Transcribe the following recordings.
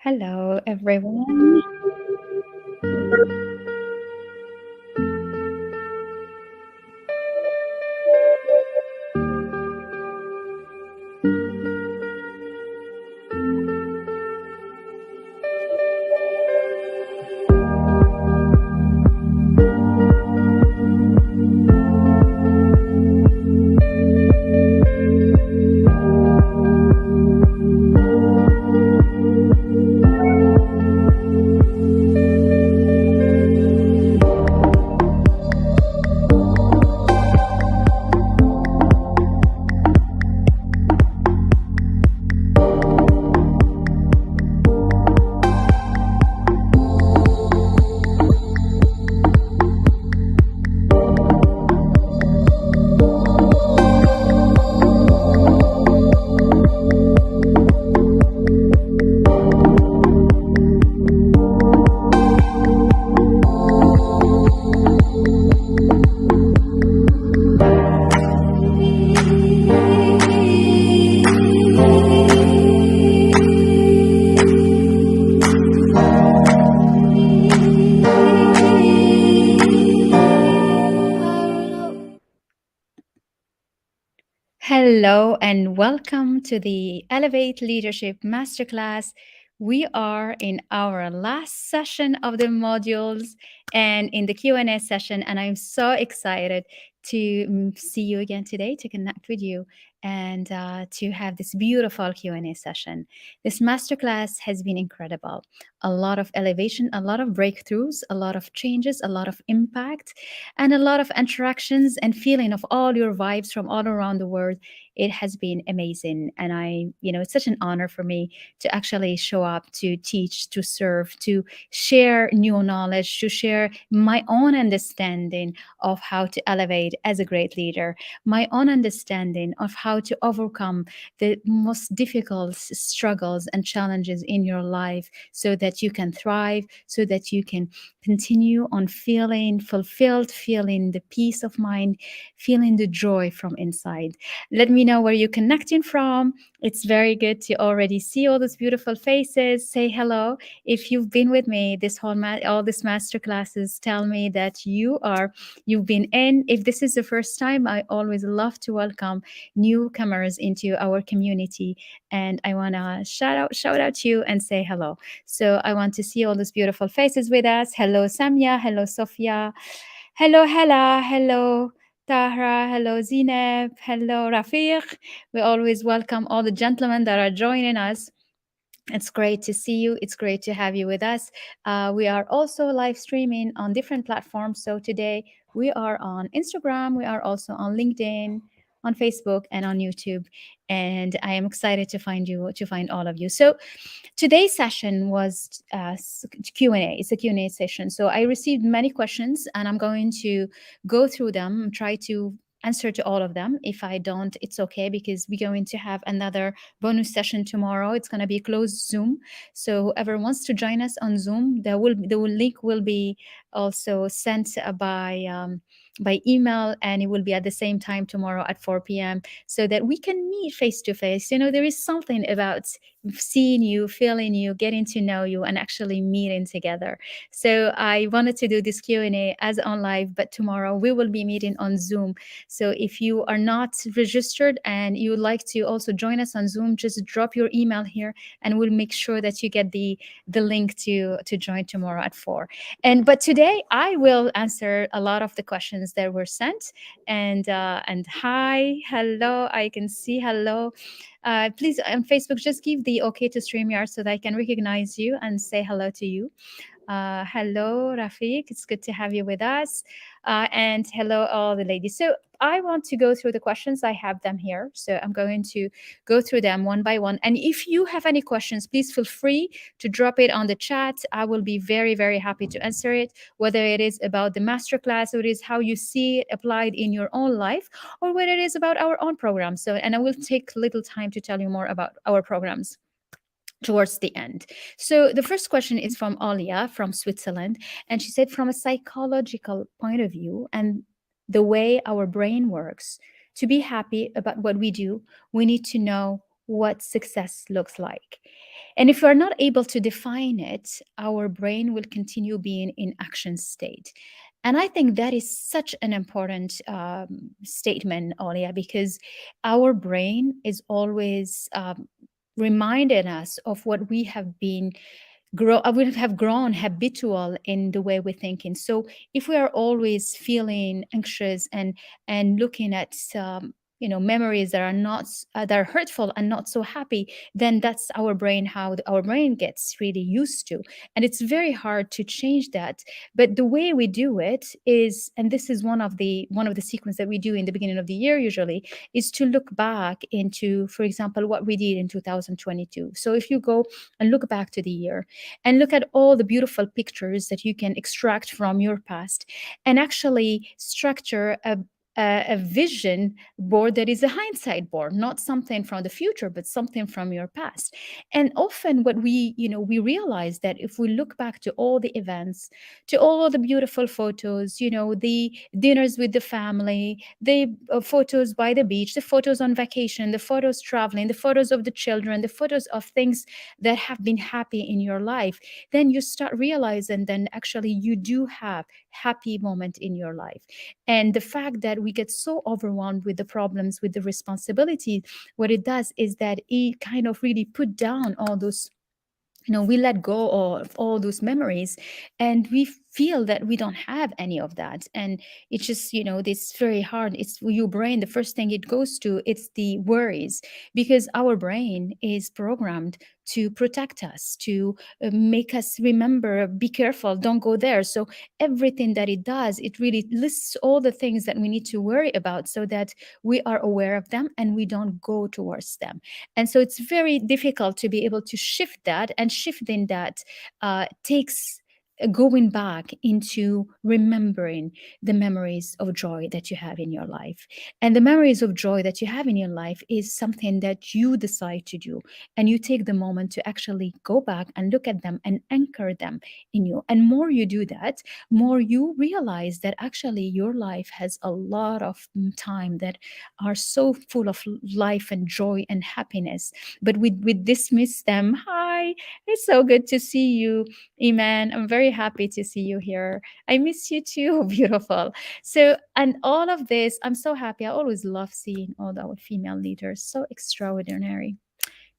Hello, everyone. Hello, and welcome to the Elevate Leadership Masterclass. We are in our last session of the modules and in the Q&A session, and I'm so excited to see you again today, to connect with you, and to have this beautiful Q&A session. This masterclass has been incredible. A lot of elevation, a lot of breakthroughs, a lot of changes, a lot of impact, and a lot of interactions and feeling of all your vibes from all around the world. It has been amazing. And it's such an honor for me to actually show up, to teach, to serve, to share new knowledge, to share my own understanding of how to elevate as a great leader, my own understanding of how to overcome the most difficult struggles and challenges in your life so that you can thrive, so that you can continue on feeling fulfilled, feeling the peace of mind, feeling the joy from inside. Let me know where you're connecting from. It's very good to already see all those beautiful faces. Say hello. If you've been with me this whole all these master classes, tell me that you've been in. If this is the first time, I always love to welcome newcomers into our community, and I want to shout out to you and say hello. So I want to see all those beautiful faces with us. Hello, Samia. Hello, Sofia. Hello, Hella. Hello, Tahra. Hello, Zineb. Hello, Rafiq. We always welcome all the gentlemen that are joining us. It's great to see you. It's great to have you with us. We are also live streaming on different platforms. So today we are on Instagram. We are also on LinkedIn, on Facebook, and on YouTube. And I am excited to find all of you. So today's session was Q&A. It's a Q&A session. So I received many questions, and I'm going to go through them, try to answer to all of them. If I don't, it's okay, because we're going to have another bonus session tomorrow. It's going to be closed Zoom. So whoever wants to join us on Zoom, the link will be also sent by email, and it will be at the same time tomorrow at 4 p.m. so that we can meet face to face. There is something about seeing you, feeling you, getting to know you, and actually meeting together. So I wanted to do this Q&A as on live, but tomorrow we will be meeting on Zoom. So if you are not registered and you would like to also join us on Zoom, just drop your email here, and we'll make sure that you get the link to join tomorrow at 4. But today I will answer a lot of the questions that were sent. And hi, hello, I can see hello. Please, on Facebook, just give the okay to StreamYard so that I can recognize you and say hello to you. Hello, Rafiq. It's good to have you with us. And hello, all the ladies. So I want to go through the questions. I have them here. So I'm going to go through them one by one. And if you have any questions, please feel free to drop it on the chat. I will be very, very happy to answer it, whether it is about the masterclass, or it is how you see it applied in your own life, or whether it is about our own program. And I will take little time to tell you more about our programs towards the end. So the first question is from Alia from Switzerland. And she said, from a psychological point of view and the way our brain works, to be happy about what we do, we need to know what success looks like. And if we're not able to define it, our brain will continue being in action state. And I think that is such an important statement, Olia, because our brain is always reminding us of what we have been grow I would have grown habitual in the way we're thinking. So if we are always feeling anxious and looking at memories that are not that are hurtful and not so happy, then that's our brain, how our brain gets really used to. And it's very hard to change that. But the way we do it is, and this is one of the sequence that we do in the beginning of the year usually, is to look back into, for example, what we did in 2022. So if you go and look back to the year and look at all the beautiful pictures that you can extract from your past, and actually structure a vision board that is a hindsight board, not something from the future, but something from your past. And often what we realize that if we look back to all the events, to all the beautiful photos, the dinners with the family, the photos by the beach, the photos on vacation, the photos traveling, the photos of the children, the photos of things that have been happy in your life, then you start realizing then actually you do have happy moment in your life. And the fact that we get so overwhelmed with the problems, with the responsibility, what it does is that it kind of really put down all those, we let go of all those memories, and we feel that we don't have any of that. And it's just, this very hard. It's your brain, the first thing it goes to, it's the worries, because our brain is programmed to protect us, to make us remember, be careful, don't go there. So everything that it does, it really lists all the things that we need to worry about, so that we are aware of them and we don't go towards them. And so it's very difficult to be able to shift that, and shifting that takes going back into remembering the memories of joy that you have in your life. And the memories of joy that you have in your life is something that you decide to do. And you take the moment to actually go back and look at them and anchor them in you. And more you do that, more you realize that actually your life has a lot of time that are so full of life and joy and happiness. But we dismiss them. Hi, it's so good to see you, Iman. I'm very happy to see you here. I miss you too. Beautiful. So, and all of this, I'm so happy. I always love seeing all our female leaders. So extraordinary.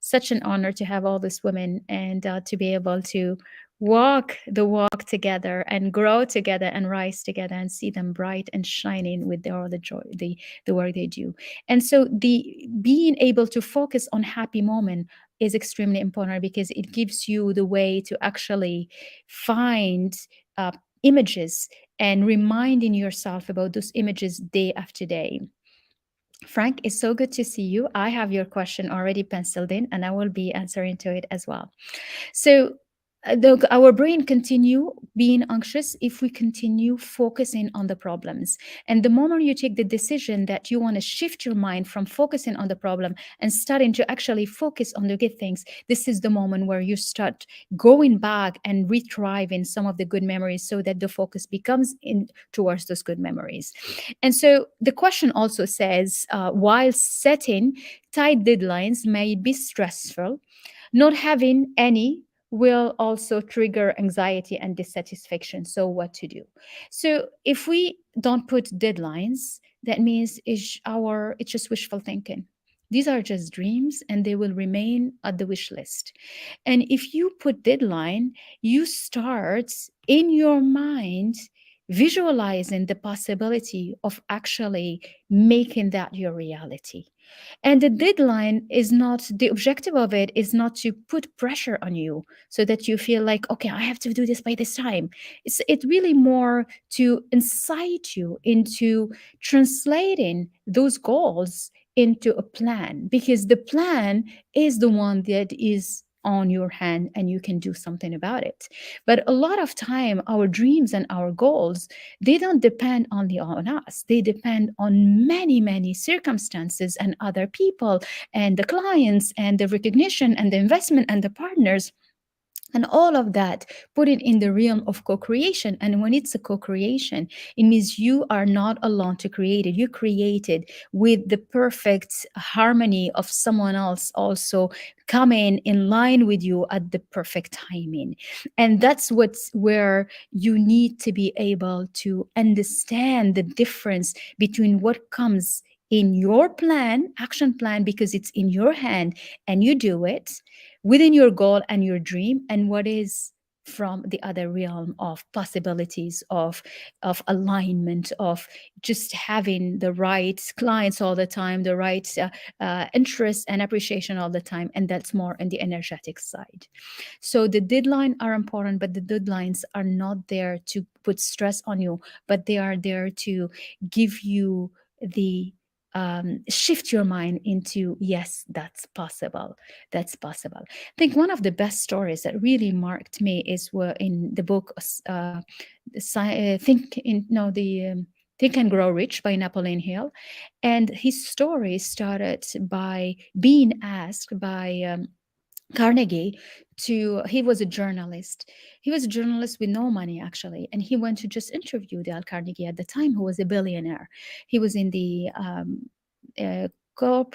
Such an honor to have all these women, and to be able to walk the walk together and grow together and rise together and see them bright and shining with all the joy, the work they do. And so the being able to focus on happy moment is extremely important, because it gives you the way to actually find uh, images and reminding yourself about those images day after day. Frank, it's so good to see you. I have your question already penciled in, and I will be answering to it as well. So our brain continue being anxious if we continue focusing on the problems. And the moment you take the decision that you want to shift your mind from focusing on the problem and starting to actually focus on the good things, this is the moment where you start going back and retrieving some of the good memories, so that the focus becomes in towards those good memories. And so the question also says, while setting tight deadlines may be stressful, not having any will also trigger anxiety and dissatisfaction. So, what to do? So, if we don't put deadlines, that means it's just wishful thinking. These are just dreams, and they will remain at the wish list. And if you put deadline, you start in your mind visualizing the possibility of actually making that your reality. And the deadline is not, the objective of it is not to put pressure on you so that you feel like, okay, I have to do this by this time. It's really more to incite you into translating those goals into a plan, because the plan is the one that is on your hand and you can do something about it. But a lot of time, our dreams and our goals, they don't depend only on us. They depend on many, many circumstances and other people and the clients and the recognition and the investment and the partners. and all of that, put it in the realm of co-creation. And when it's a co-creation, it means you are not alone to create it. You create it with the perfect harmony of someone else also coming in line with you at the perfect timing. And that's what's where you need to be able to understand the difference between what comes in your plan, action plan, because it's in your hand and you do it within your goal and your dream, and what is from the other realm of possibilities of alignment, of just having the right clients all the time, the right interest and appreciation all the time. And that's more on the energetic side. So the deadline are important, but the deadlines are not there to put stress on you, but they are there to give you the shift your mind into, yes, that's possible. That's possible. I think one of the best stories that really marked me is were in the book Think in no the Think and Grow Rich by Napoleon Hill. And his story started by being asked by Carnegie to, he was a journalist. He was a journalist with no money actually, and he went to just interview Dale Carnegie at the time, who was a billionaire. He was in the uh, corp.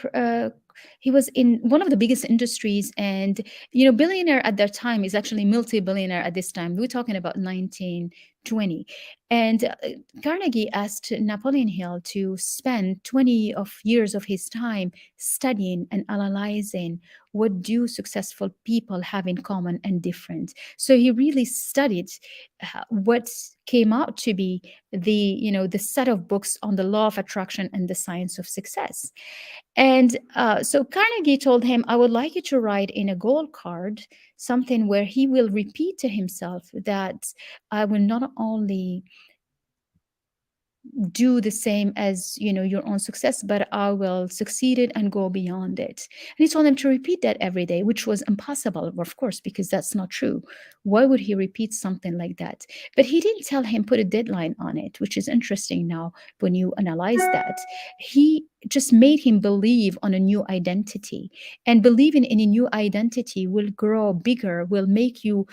He was in one of the biggest industries, and billionaire at that time is actually multi-billionaire at this time. We're talking about 1920, and Carnegie asked Napoleon Hill to spend 20 of years of his time studying and analyzing what do successful people have in common and different. So he really studied what came out to be the set of books on the law of attraction and the science of success. And so Carnegie told him, I would like you to write in a goal card something where he will repeat to himself that I will not only do the same as your own success, but I will succeed it and go beyond it. And he told him to repeat that every day, which was impossible, of course, because that's not true. Why would he repeat something like that? But he didn't tell him put a deadline on it, which is interesting now when you analyze that. He just made him believe on a new identity, and believing in a new identity will grow bigger, will make you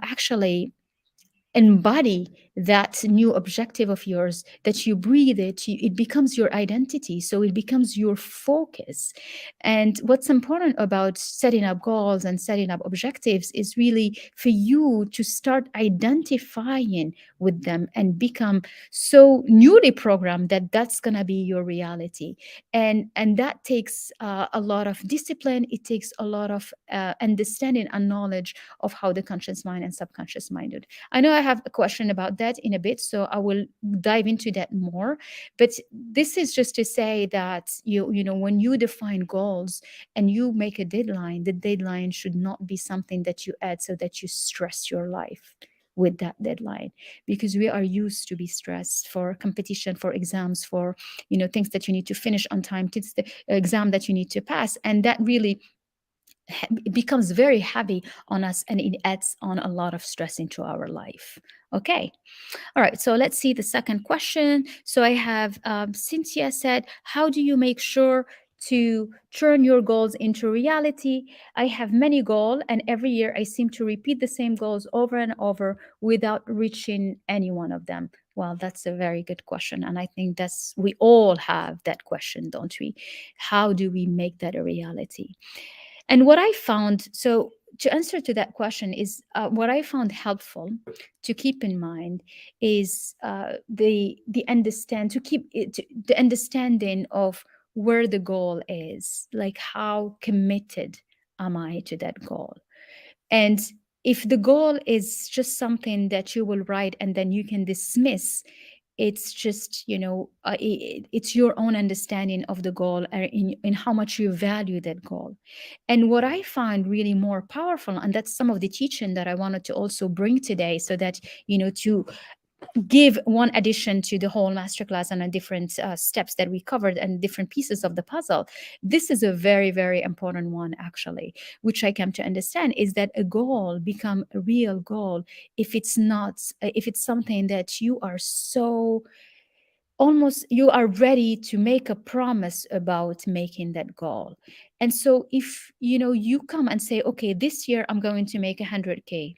actually embody that new objective of yours, that you breathe it, it becomes your identity, so it becomes your focus. And what's important about setting up goals and setting up objectives is really for you to start identifying with them and become so newly programmed that that's going to be your reality. And that takes a lot of discipline. It takes a lot of understanding and knowledge of how the conscious mind and subconscious mind do. I know I have a question about that in a bit, so I will dive into that more. But this is just to say that when you define goals and you make a deadline, the deadline should not be something that you add so that you stress your life with that deadline, because we are used to be stressed for competition, for exams, for things that you need to finish on time, things the exam that you need to pass, and that really it becomes very heavy on us, and it adds on a lot of stress into our life. Okay. All right. So let's see the second question. So I have Cynthia said, how do you make sure to turn your goals into reality? I have many goals, and every year I seem to repeat the same goals over and over without reaching any one of them. Well, that's a very good question. And I think we all have that question, don't we? How do we make that a reality? And what I found, so to answer to that question is what I found helpful to keep in mind is the understand to keep it, the understanding of where the goal is, like how committed am I to that goal. And if the goal is just something that you will write and then you can dismiss, it's just it's your own understanding of the goal, in how much you value that goal. And what I find really more powerful, and that's some of the teaching that I wanted to also bring today, so that to give one addition to the whole masterclass and the different steps that we covered and different pieces of the puzzle. This is a very, very important one, actually, which I come to understand is that a goal become a real goal if it's not, if it's something that you are so almost you are ready to make a promise about making that goal. And so if you come and say, okay, this year I'm going to make 100K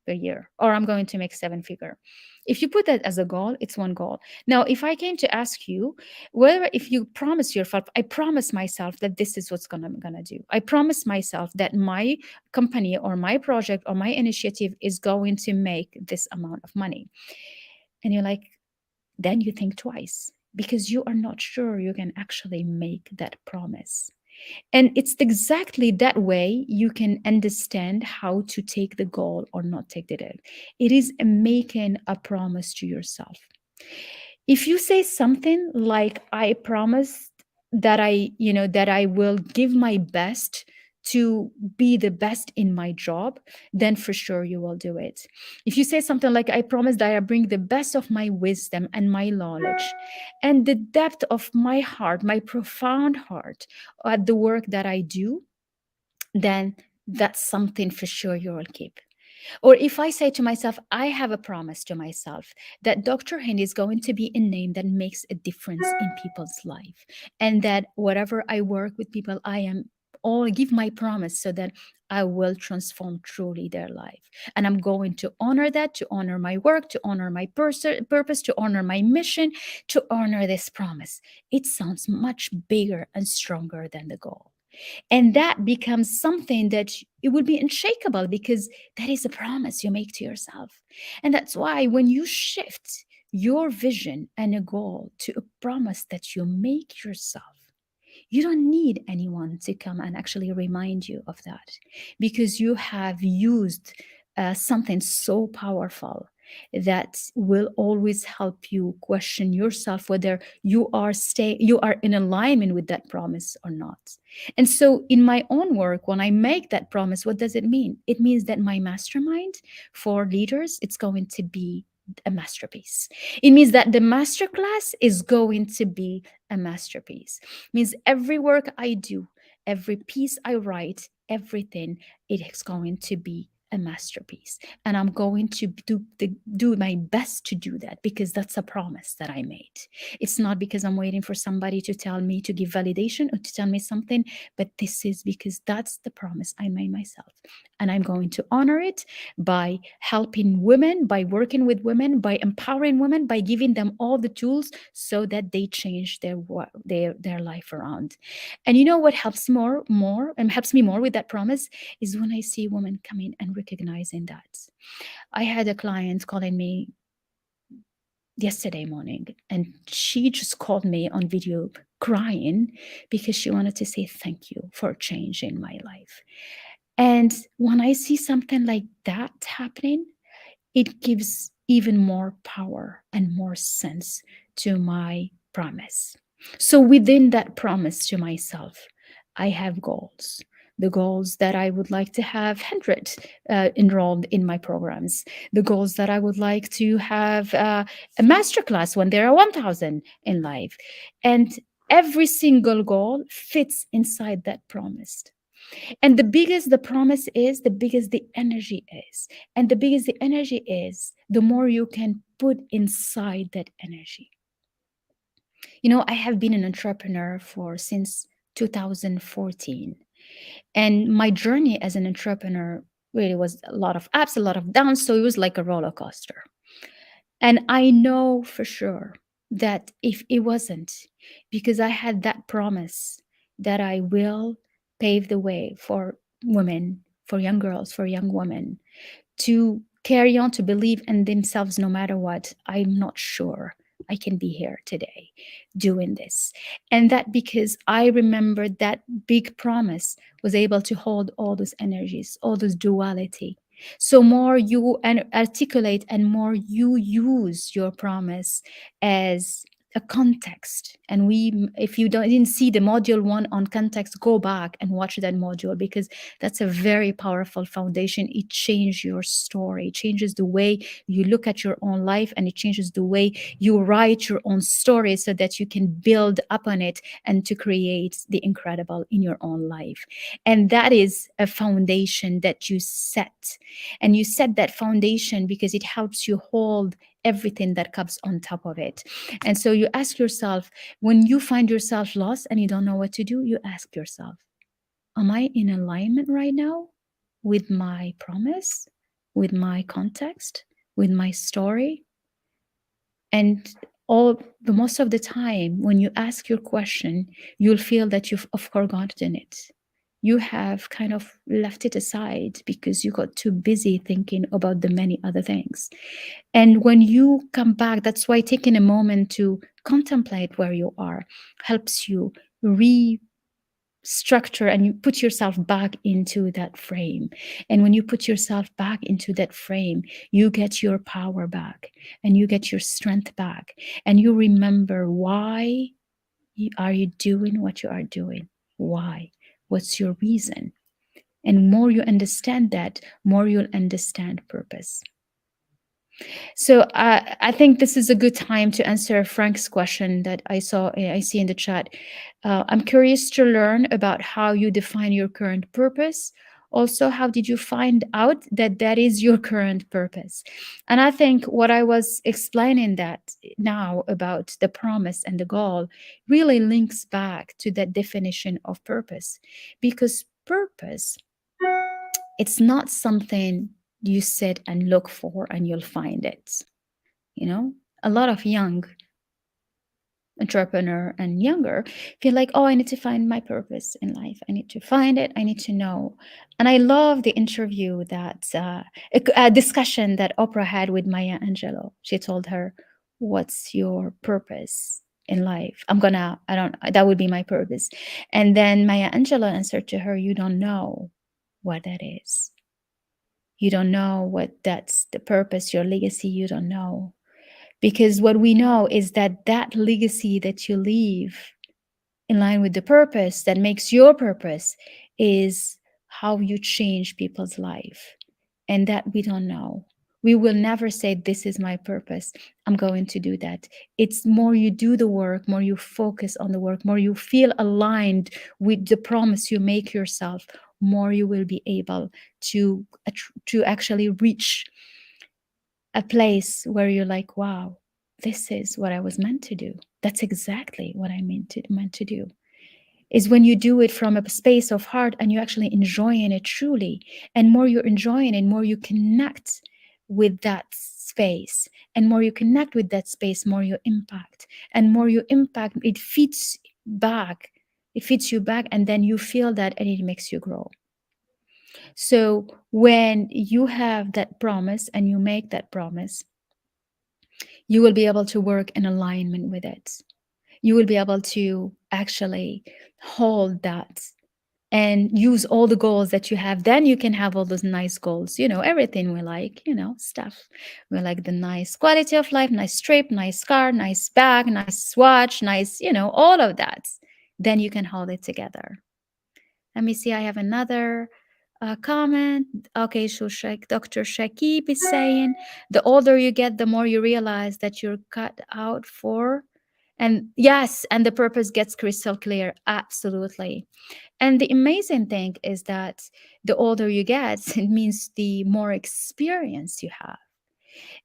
per year, or I'm going to make seven figure. If you put that as a goal, it's one goal. Now, if I came to ask you, whether if you promise yourself, I promise myself that this is what's I'm gonna do. I promise myself that my company or my project or my initiative is going to make this amount of money. And you're like, then you think twice because you are not sure you can actually make that promise. And it's exactly that way you can understand how to take the goal or not take the goal. It is making a promise to yourself. If you say something like, I promised that I will give my best to be the best in my job, then for sure you will do it. If you say something like, I promise that I bring the best of my wisdom and my knowledge and the depth of my heart, my profound heart at the work that I do, then that's something for sure you will keep. Or if I say to myself, I have a promise to myself that Dr. Hindi is going to be a name that makes a difference in people's life, and that whatever I work with people, I am all give my promise so that I will transform truly their life. And I'm going to honor that, to honor my work, to honor my purpose, to honor my mission, to honor this promise. It sounds much bigger and stronger than the goal. And that becomes something that it will be unshakable because that is a promise you make to yourself. And that's why when you shift your vision and a goal to a promise that you make yourself, you don't need anyone to come and actually remind you of that because you have used something so powerful that will always help you question yourself whether you are in alignment with that promise or not. And so in my own work, when I make that promise, what does it mean? It means that my mastermind for leaders, it's going to be a masterpiece. It means that the masterclass is going to be a masterpiece. It means every work I do, every piece I write, everything, it is going to be a masterpiece. And I'm going to do my best to do that because that's a promise that I made. It's not because I'm waiting for somebody to tell me to give validation or to tell me something, but this is because that's the promise I made myself. And I'm going to honor it by helping women, by working with women, by empowering women, by giving them all the tools so that they change their life around. And you know what helps me more with that promise is when I see women coming and recognizing that. I had a client calling me yesterday morning, and she just called me on video crying because she wanted to say thank you for changing my life. And when I see something like that happening, it gives even more power and more sense to my promise. So within that promise to myself, I have goals. The goals that I would like to have 100 enrolled in my programs. The goals that I would like to have a masterclass when there are 1,000 in life. And every single goal fits inside that promise. And the biggest the promise is, the biggest the energy is. And the biggest the energy is, the more you can put inside that energy. I have been an entrepreneur for since 2014. And my journey as an entrepreneur really was a lot of ups, a lot of downs. So it was like a roller coaster. And I know for sure that if it wasn't because I had that promise that I will pave the way for women, for young girls, for young women to carry on, to believe in themselves no matter what, I'm not sure I can be here today doing this. And that because I remember that big promise was able to hold all those energies, all those duality. So more you articulate and more you use your promise as a context. And if you didn't see the module 1 on context, go back and watch that module because that's a very powerful foundation. It changes your story, it changes the way you look at your own life, and it changes the way you write your own story so that you can build upon it and to create the incredible in your own life. And that is a foundation that you set. And you set that foundation because it helps you hold everything that comes on top of it. And so you ask yourself, when you find yourself lost and you don't know what to do, you ask yourself, am I in alignment right now with my promise, with my context, with my story? And all the most of the time, when you ask your question, you'll feel that you've forgotten it. You have kind of left it aside because you got too busy thinking about the many other things. And when you come back, that's why taking a moment to contemplate where you are helps you structure and you put yourself back into that frame. And when you put yourself back into that frame, you get your power back and you get your strength back, and you remember why are you doing what you are doing. Why? What's your reason? And more you understand that, more you'll understand purpose. So I think this is a good time to answer Frank's question that I see in the chat. I'm curious to learn about how you define your current purpose. Also, how did you find out that that is your current purpose? And I think what I was explaining that now about the promise and the goal really links back to that definition of purpose, because purpose, it's not something you sit and look for and you'll find it. You know, a lot of young entrepreneur and younger feel like, oh, I need to find my purpose in life. I need to find it. I need to know. And I love the interview that a discussion that Oprah had with Maya Angelou. She told her, what's your purpose in life? That would be my purpose. And then Maya Angelou answered to her, you don't know what that is. You don't know what that's the purpose, your legacy, you don't know. Because what we know is that that legacy that you leave in line with the purpose that makes your purpose is how you change people's life. And that we don't know. We will never say, this is my purpose, I'm going to do that. It's more you do the work, more you focus on the work, more you feel aligned with the promise you make yourself, more you will be able to actually reach a place where you're like, wow, this is what I was meant to do. That's exactly what I meant to do. Is when you do it from a space of heart and you actually enjoying it truly. And more you're enjoying it, more you connect with that space. And more you connect with that space, more you impact. And more you impact, it feeds back. It feeds you back, and then you feel that and it makes you grow. So when you have that promise and you make that promise, you will be able to work in alignment with it. You will be able to actually hold that and use all the goals that you have. Then you can have all those nice goals, everything we like, stuff. We like the nice quality of life, nice trip, nice car, nice bag, nice watch, nice, all of that. Then you can hold it together. Let me see. I have another comment. Okay, so Dr. Shakib is saying, the older you get, the more you realize that you're cut out for. And yes, and the purpose gets crystal clear. Absolutely. And the amazing thing is that the older you get, it means the more experience you have.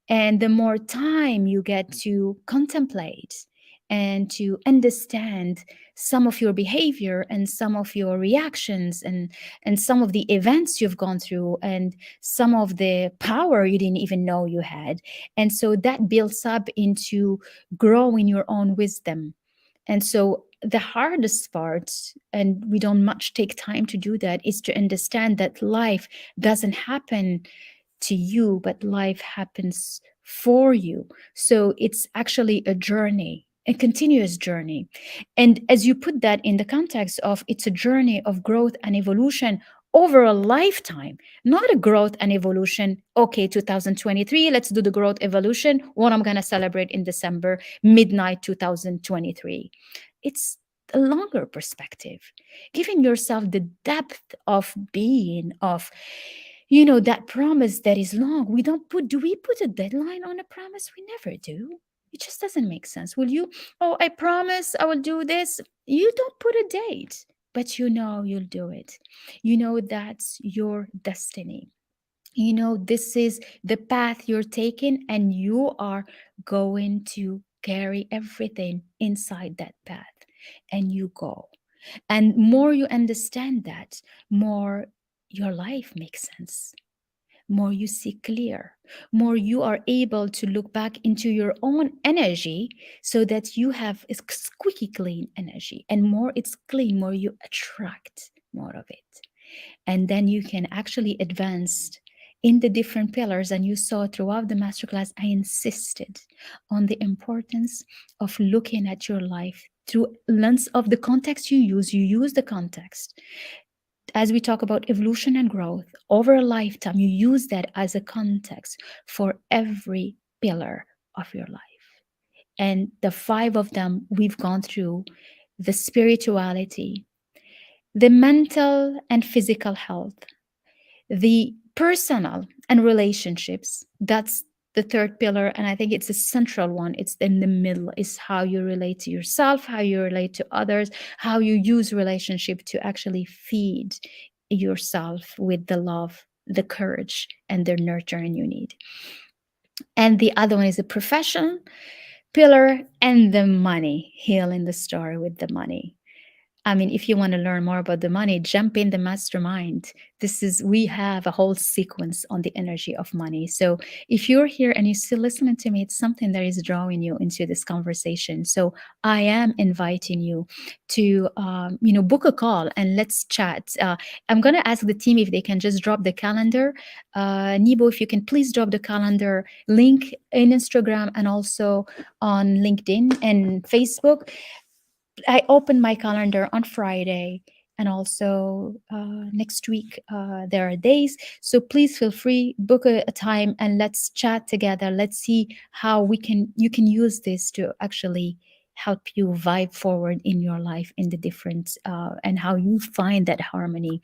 And the more time you get to contemplate and to understand some of your behavior and some of your reactions and some of the events you've gone through and some of the power you didn't even know you had. And so that builds up into growing your own wisdom. And so the hardest part, and we don't much take time to do that, is to understand that life doesn't happen to you, but life happens for you. So it's actually a journey, a continuous journey. And as you put that in the context of it's a journey of growth and evolution over a lifetime, not a growth and evolution. Okay, 2023, let's do the growth evolution. What I'm going to celebrate in December, midnight 2023. It's a longer perspective, giving yourself the depth of being, of that promise that is long. Do we put a deadline on a promise? We never do. It just doesn't make sense. Will you? Oh, I promise I will do this. You don't put a date, but you'll do it. That's your destiny. This is the path you're taking, and you are going to carry everything inside that path, and you go. And more you understand that, more your life makes sense, more you see clear, more you are able to look back into your own energy, so that you have a squeaky clean energy. And more it's clean, more you attract more of it. And then you can actually advance in the different pillars. And you saw throughout the masterclass, I insisted on the importance of looking at your life through lens of the context you use the context. As we talk about evolution and growth over a lifetime, you use that as a context for every pillar of your life. And the five of them we've gone through: the spirituality, the mental and physical health, the personal and relationships. That's the third pillar, and I think it's a central one. It's in the middle, is how you relate to yourself, how you relate to others, how you use relationship to actually feed yourself with the love, the courage, and the nurturing you need. And the other one is a profession pillar, and the money, healing the story with the money. I mean, if you want to learn more about the money, jump in the mastermind. We have a whole sequence on the energy of money. So if you're here and you're still listening to me, it's something that is drawing you into this conversation. So I am inviting you to, book a call and let's chat. I'm going to ask the team if they can just drop the calendar. Nibo, if you can please drop the calendar link in Instagram and also on LinkedIn and Facebook. I open my calendar on Friday, and also next week there are days. So please feel free, book a time, and let's chat together. Let's see how you can use this to actually help you vibe forward in your life in the different and how you find that harmony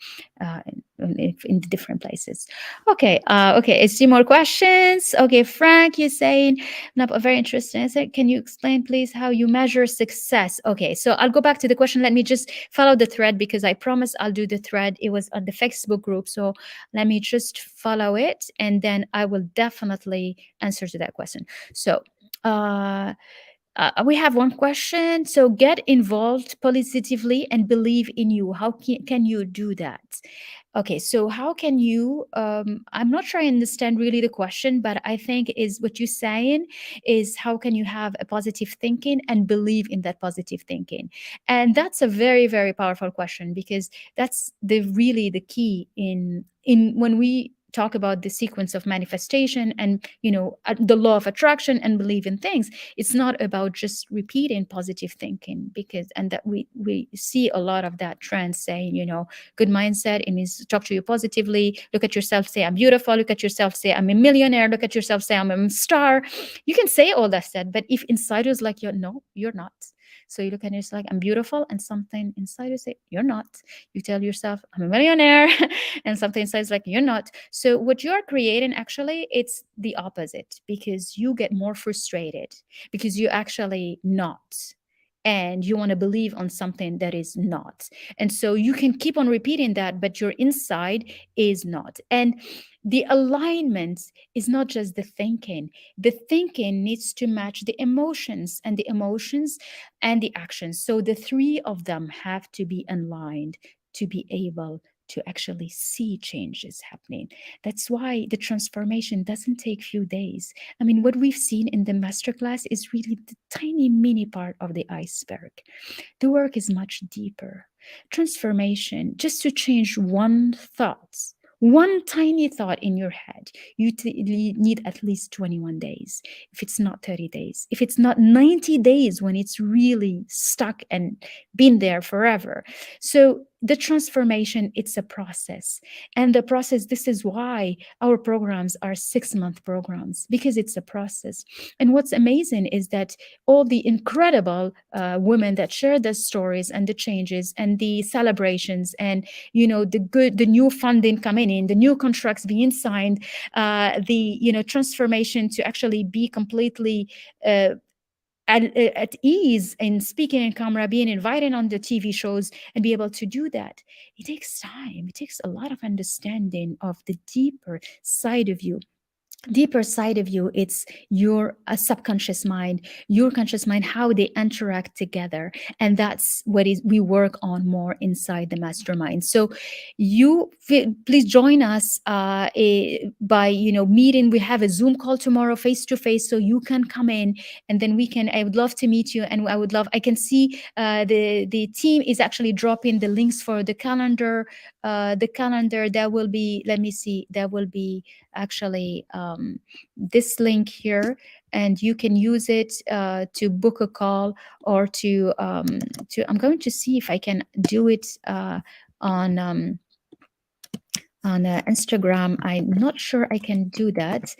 in the different places. Okay, I see more questions. Okay, Frank, you're saying, no, very interesting. I said, can you explain, please, how you measure success? Okay, so I'll go back to the question. Let me just follow the thread, because I promised I'll do the thread. It was on the Facebook group. So let me just follow it, and then I will definitely answer to that question. So, we have one question. So, get involved positively and believe in you. How can you do that? Okay, so how can you? I'm not sure I understand really the question, but I think is what you're saying is how can you have a positive thinking and believe in that positive thinking? And that's a very, very powerful question, because that's the key in when we talk about the sequence of manifestation and the law of attraction and believe in things. It's not about just repeating positive thinking, because and that we see a lot of that trend saying, good mindset, it means talk to you positively, look at yourself, say I'm beautiful, look at yourself, say I'm a millionaire, look at yourself, say I'm a star. You can say all that said, but if inside you is like, you're not. So you look at yourself like, I'm beautiful, and something inside you say you're not. You tell yourself I'm a millionaire and something inside is like you're not. So what you're creating, actually, it's the opposite, because you get more frustrated because you actually not, and you want to believe on something that is not. And so you can keep on repeating that, but your inside is not. And the alignment is not just the thinking. The thinking needs to match the emotions, and the emotions and the actions. So the three of them have to be aligned to be able to actually see changes happening. That's why the transformation doesn't take few days. I mean, what we've seen in the masterclass is really the tiny mini part of the iceberg. The work is much deeper. Transformation, just to change one tiny thought in your head, you need at least 21 days. If it's not 30 days, if it's not 90 days, when it's really stuck and been there forever. So the transformation, it's a process. And the process, this is why our programs are 6-month programs, because it's a process. And what's amazing is that all the incredible women that share their stories and the changes and the celebrations and the new funding coming in, the new contracts being signed, the transformation to actually be completely at ease in speaking in camera, being invited on the TV shows, and be able to do that. It takes time. It takes a lot of understanding of the deeper side of you. It's your subconscious mind, your conscious mind, how they interact together. And that's what is we work on more inside the mastermind. So please join us by meeting. We have a Zoom call tomorrow, face to face, so you can come in, and then we can I would love to meet you. And I can see the team is actually dropping the links for the calendar. That will be, let me see, that will be actually this link here, and you can use it to book a call, or to I'm going to see if I can do it on Instagram. I'm not sure I can do that,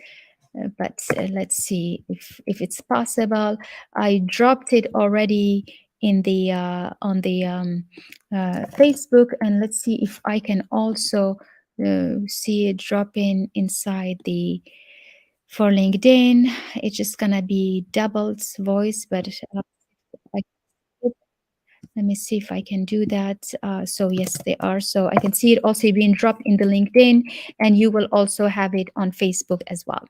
but let's see if it's possible. I dropped it already in the on the Facebook, and let's see if I can also see it dropping inside the for LinkedIn. It's just gonna be doubled voice, but I let me see if I can do that. So yes, they are. So I can see it also being dropped in the LinkedIn, and you will also have it on Facebook as well.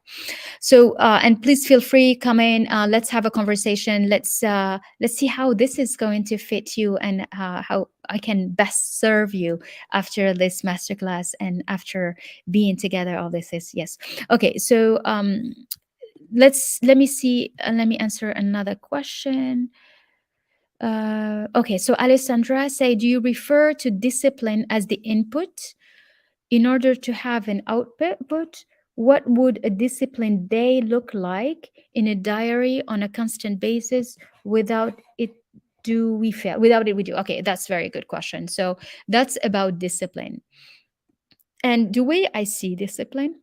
So and please feel free, come in. Let's have a conversation. Let's see how this is going to fit you, and how I can best serve you after this masterclass and after being together. All this is yes. Okay. So let me see. Let me answer another question. Okay, so Alessandra say, do you refer to discipline as the input in order to have an output? What would a disciplined day look like in a diary on a constant basis? Without it, do we fail? Without it, we do. Okay, that's a very good question. So that's about discipline. And the way I see discipline,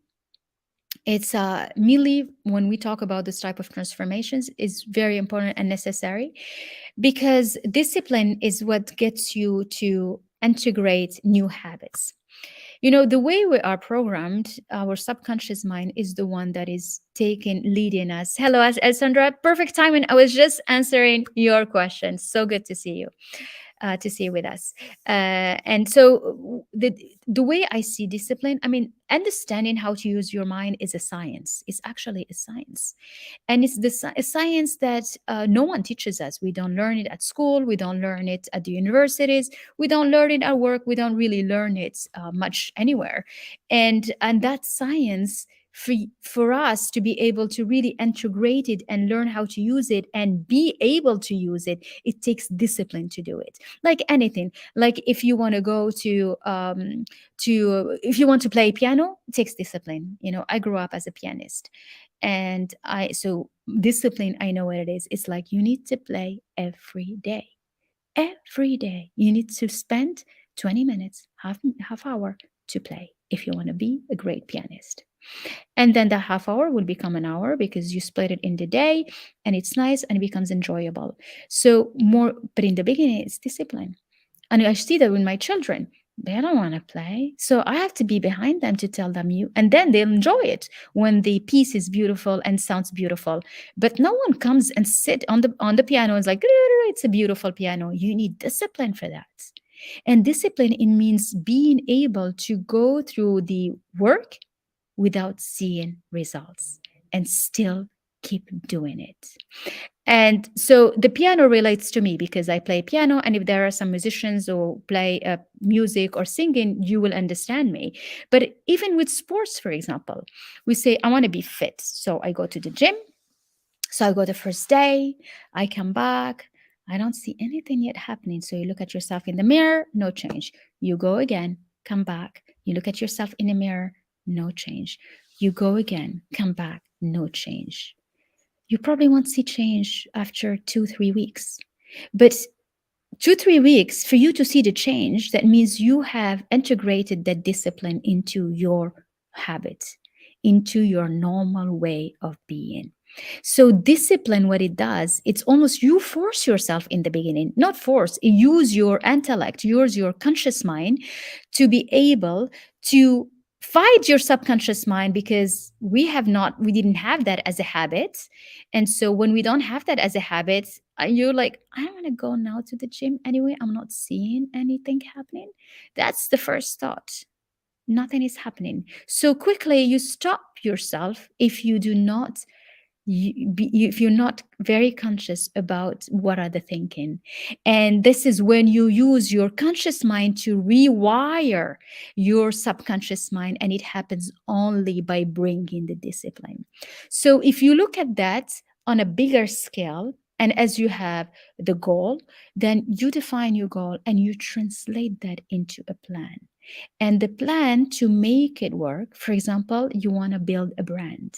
it's merely when we talk about this type of transformations is very important and necessary, because discipline is what gets you to integrate new habits. The way we are programmed, our subconscious mind is the one that is leading us. Hello, Alessandra. Perfect timing. I was just answering your question. So good to see you. To see with us. And so the way I see discipline, I mean, understanding how to use your mind is a science. It's actually a science. And it's a science that no one teaches us. We don't learn it at school. We don't learn it at the universities. We don't learn it at work. We don't really learn it much anywhere. And that science, for us to be able to really integrate it and learn how to use it and be able to use it, it takes discipline to do it. Like anything, like if you want to go to if you want to play piano, it takes discipline. I grew up as a pianist, and so discipline, I know what it is. It's like you need to play every day. Every day you need to spend 20 minutes, half hour to play if you want to be a great pianist. And then the half hour will become an hour because you split it in the day, and it's nice and it becomes enjoyable. So more, but in the beginning, it's discipline. And I see that with my children. They don't want to play. So I have to be behind them to tell them and then they'll enjoy it when the piece is beautiful and sounds beautiful. But no one comes and sit on the piano and is like, it's a beautiful piano. You need discipline for that. And discipline, it means being able to go through the work without seeing results and still keep doing it. And so the piano relates to me because I play piano. And if there are some musicians who play music or singing, you will understand me. But even with sports, for example, we say, I want to be fit. So I go to the gym. So I go the first day, I come back, I don't see anything yet happening. So you look at yourself in the mirror, no change. You go again, come back. You look at yourself in the mirror, no change. You go again, come back, no change. You probably won't see change after 2-3 weeks. But 2-3 weeks, for you to see the change, that means you have integrated that discipline into your habits, into your normal way of being. So discipline, what it does, it's almost you force yourself in the beginning, not force, use your intellect, use your conscious mind to be able to fight your subconscious mind because we didn't have that as a habit. And so when we don't have that as a habit, you're like, I don't want to go now to the gym anyway. I'm not seeing anything happening. That's the first thought. Nothing is happening. So quickly you stop yourself if you do not if you're not very conscious about what are the thinking. And this is when you use your conscious mind to rewire your subconscious mind, and it happens only by bringing the discipline. So if you look at that on a bigger scale, and as you have the goal, then you define your goal and you translate that into a plan. And the plan to make it work, for example, you want to build a brand.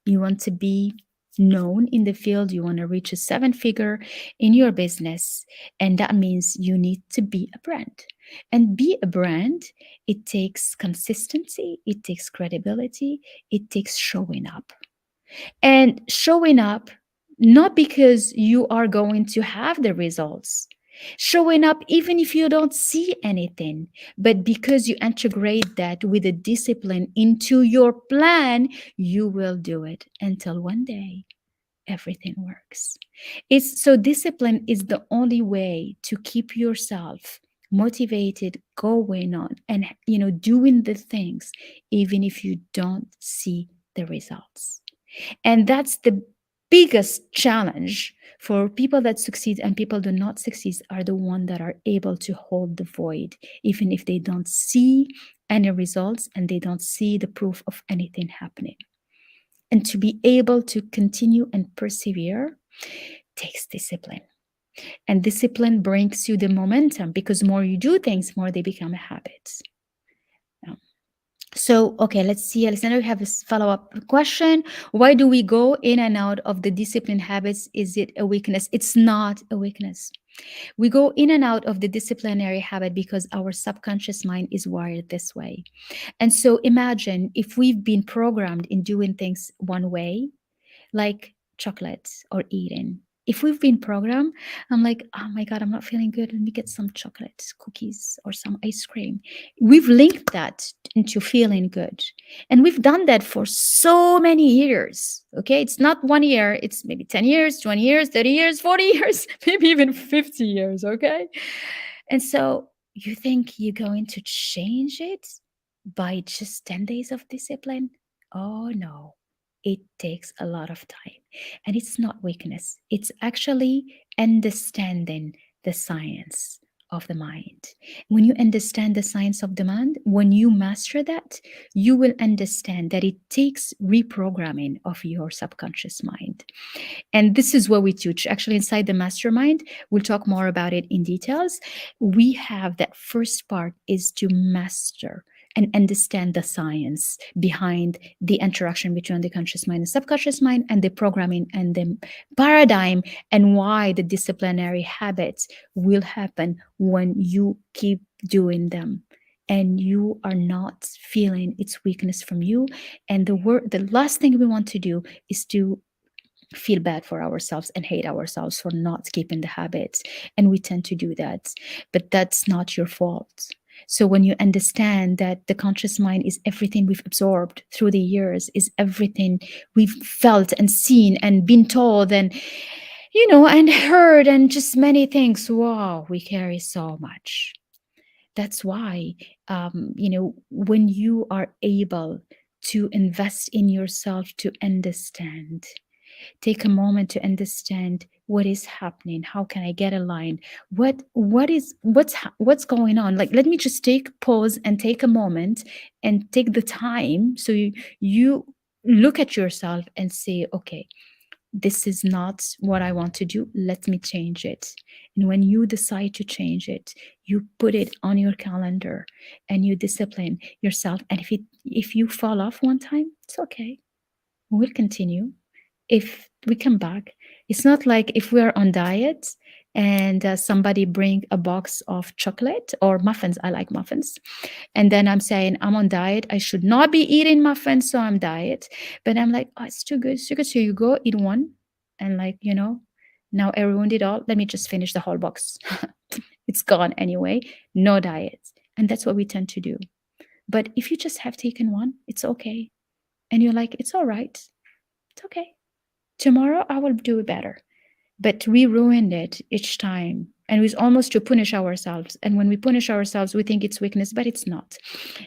You want to be known in the field. You want to reach a seven figure in your business. And that means you need to be a brand. And be a brand, it takes consistency, it takes credibility, it takes showing up. And showing up not because you are going to have the results, showing up even if you don't see anything, but because you integrate that with a discipline into your plan, you will do it until one day everything works. It's so discipline is the only way to keep yourself motivated, going on, and doing the things even if you don't see the results. And that's the biggest challenge for people that succeed, and people do not succeed are the ones that are able to hold the void, even if they don't see any results and they don't see the proof of anything happening. And to be able to continue and persevere takes discipline. And discipline brings you the momentum, because more you do things, more they become a habit. So, okay, let's see, Alexander, we have a follow-up question. Why do we go in and out of the discipline habits? Is it a weakness? It's not a weakness. We go in and out of the disciplinary habit because our subconscious mind is wired this way. And so imagine if we've been programmed in doing things one way, like chocolate or eating. If we've been programmed, I'm like, oh my God, I'm not feeling good. Let me get some chocolate, cookies, or some ice cream. We've linked that into feeling good. And we've done that for so many years. Okay. It's not 1 year, it's maybe 10 years, 20 years, 30 years, 40 years, maybe even 50 years. Okay. And so you think you're going to change it by just 10 days of discipline? Oh no, it takes a lot of time. And it's not weakness, it's actually understanding the science of the mind. When you understand the science of the mind, when you master that, you will understand that it takes reprogramming of your subconscious mind. And this is what we teach. Actually, inside the mastermind, we'll talk more about it in details. We have that first part is to master and understand the science behind the interaction between the conscious mind and subconscious mind, and the programming and the paradigm, and why the disciplinary habits will happen when you keep doing them and you are not feeling its weakness from you. And the last thing we want to do is to feel bad for ourselves and hate ourselves for not keeping the habits. And we tend to do that, but that's not your fault. So when you understand that the conscious mind is everything we've absorbed through the years, is everything we've felt and seen and been told and and heard, and just many things, wow, we carry so much. That's why when you are able to invest in yourself, to understand, take a moment to understand what is happening, how can I get aligned, what's going on. Like, let me just take pause and take a moment and take the time, so you look at yourself and say, okay, this is not what I want to do, let me change it. And when you decide to change it, you put it on your calendar and you discipline yourself. And if you fall off one time, it's okay, we'll continue. If we come back, it's not like if we are on diet and somebody bring a box of chocolate or muffins. I like muffins. And then I'm saying, I'm on diet, I should not be eating muffins, so I'm diet. But I'm like, oh, it's too good, it's too good. So you go eat one, and now everyone did all, let me just finish the whole box. It's gone anyway, no diet. And that's what we tend to do. But if you just have taken one, it's okay. And you're like, it's all right. It's okay. Tomorrow I will do it better. But we ruined it each time. And it's almost to punish ourselves. And when we punish ourselves, we think it's weakness, but it's not.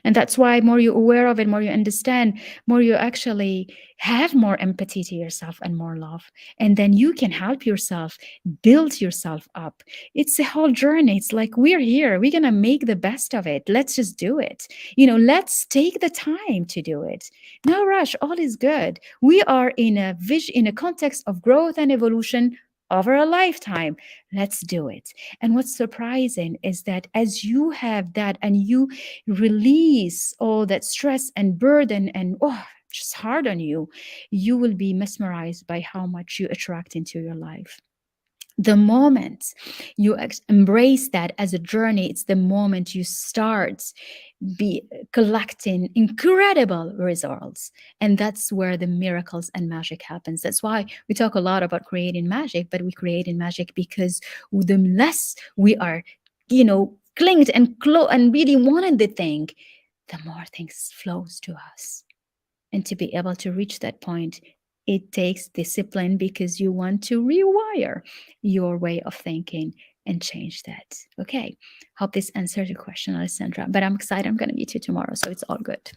And that's why more you're aware of it, more you understand, more you actually have more empathy to yourself and more love. And then you can help yourself, build yourself up. It's a whole journey. It's like we're here. We're going to make the best of it. Let's just do it. Let's take the time to do it. No rush. All is good. We are in a context of growth and evolution over a lifetime. Let's do it. And what's surprising is that as you have that and you release all that stress and burden and just hard on you, you will be mesmerized by how much you attract into your life. The moment you embrace that as a journey, it's the moment you start be collecting incredible results, and that's where the miracles and magic happens. That's why we talk a lot about creating magic, but we create in magic because the less we are clinged and really wanted the thing, the more things flows to us. And to be able to reach that point, it takes discipline because you want to rewire your way of thinking and change that. Okay. Hope this answered your question, Alessandra. But I'm excited. I'm going to meet you tomorrow. So it's all good.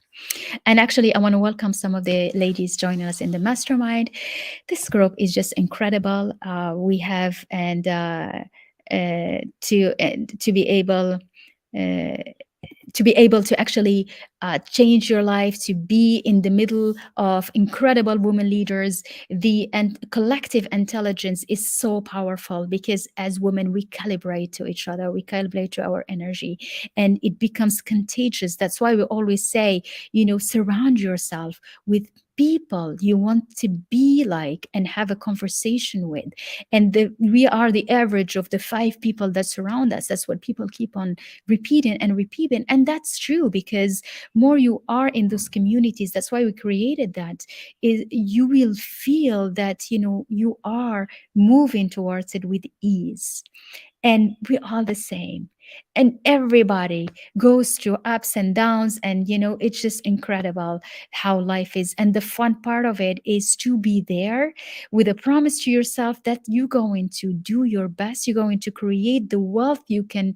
And actually, I want to welcome some of the ladies joining us in the mastermind. This group is just incredible. We have, and to be able to actually change your life, to be in the middle of incredible women leaders. The collective intelligence is so powerful because as women, we calibrate to each other, we calibrate to our energy, and it becomes contagious. That's why we always say, surround yourself with people you want to be like and have a conversation with. And we are the average of the 5 people that surround us. That's what people keep on repeating and repeating. And that's true, because more you are in those communities, that's why we created that, is you will feel that you are moving towards it with ease. And we are the same, and everybody goes through ups and downs, and it's just incredible how life is. And the fun part of it is to be there with a promise to yourself that you're going to do your best, you're going to create the wealth you can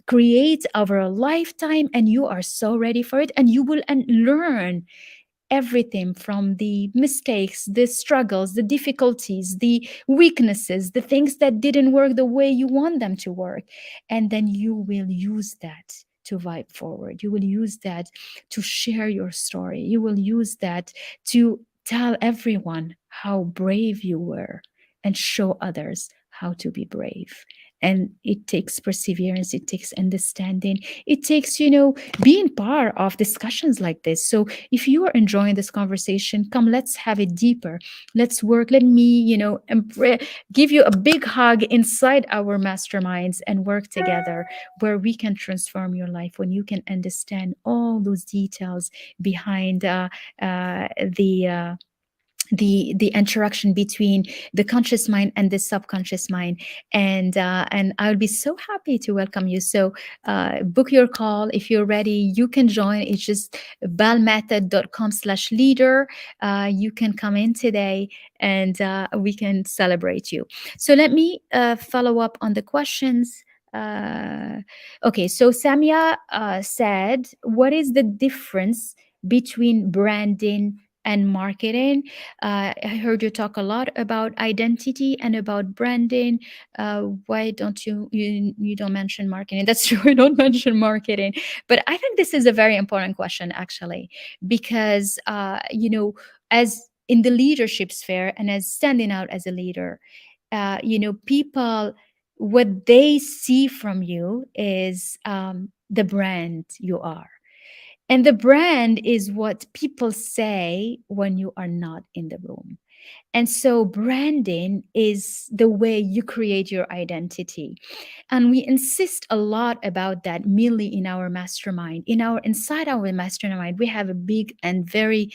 create over a lifetime, and you are so ready for it. And you will learn everything from the mistakes, the struggles, the difficulties, the weaknesses, the things that didn't work the way you want them to work. And then you will use that to vibe forward. You will use that to share your story. You will use that to tell everyone how brave you were and show others how to be brave. And it takes perseverance, it takes understanding, it takes, being part of discussions like this. So if you are enjoying this conversation, come, let's have it deeper. Let's work. Let me, give you a big hug inside our masterminds and work together where we can transform your life when you can understand all those details behind the interaction between the conscious mind and the subconscious mind. And I would be so happy to welcome you. So book your call if you're ready. You can join. It's just balmethod.com/leader. You can come in today, and we can celebrate you. So let me follow up on the questions. Okay, so Samia said, what is the difference between branding and marketing? I heard you talk a lot about identity and about branding. Why don't you don't mention marketing? That's true. I don't mention marketing, but I think this is a very important question, actually, because as in the leadership sphere and as standing out as a leader, people, what they see from you is the brand you are. And the brand is what people say when you are not in the room. And so branding is the way you create your identity. And we insist a lot about that, mainly in our mastermind. Inside our mastermind, we have a big and very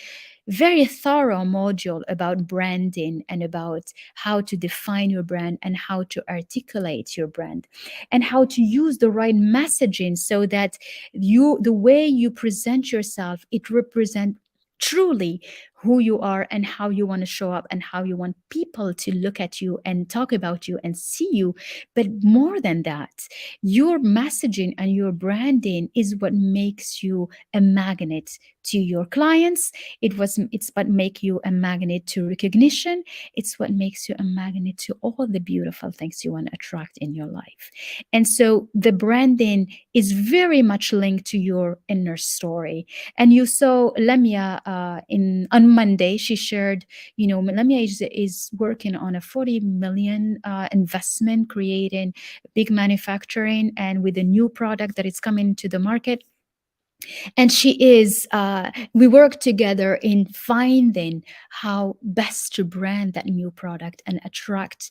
very thorough module about branding and about how to define your brand and how to articulate your brand and how to use the right messaging so that the way you present yourself, it represents truly who you are and how you want to show up and how you want people to look at you and talk about you and see you. But more than that, your messaging and your branding is what makes you a magnet to your clients. It's what make you a magnet to recognition. It's what makes you a magnet to all the beautiful things you want to attract in your life. And so the branding is very much linked to your inner story. And you saw Lemia in on Monday. She shared, Lemia is working on a 40 million investment, creating big manufacturing, and with a new product that is coming to the market. And she is we work together in finding how best to brand that new product and attract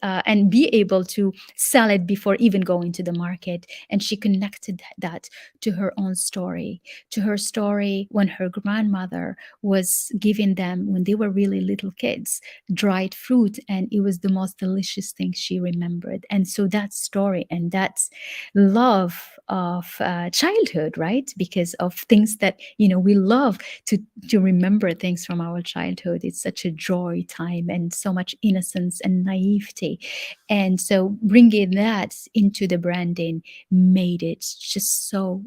and be able to sell it before even going to the market. And she connected that to her own story, to her story when her grandmother was giving them, when they were really little kids, dried fruit, and it was the most delicious thing she remembered. And so that story and that love of childhood, right? Because of things that we love to remember things from our childhood. It's such a joy time and so much innocence and naivety, and so bringing that into the branding made it just so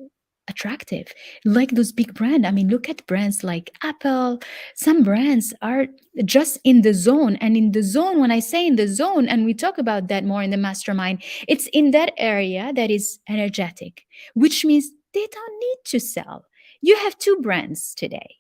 attractive. Like those big brands, I mean, look at brands like Apple. Some brands are just in the zone, and in the zone, when I say in the zone, and we talk about that more in the mastermind, it's in that area that is energetic, which means they don't need to sell. You have two brands today.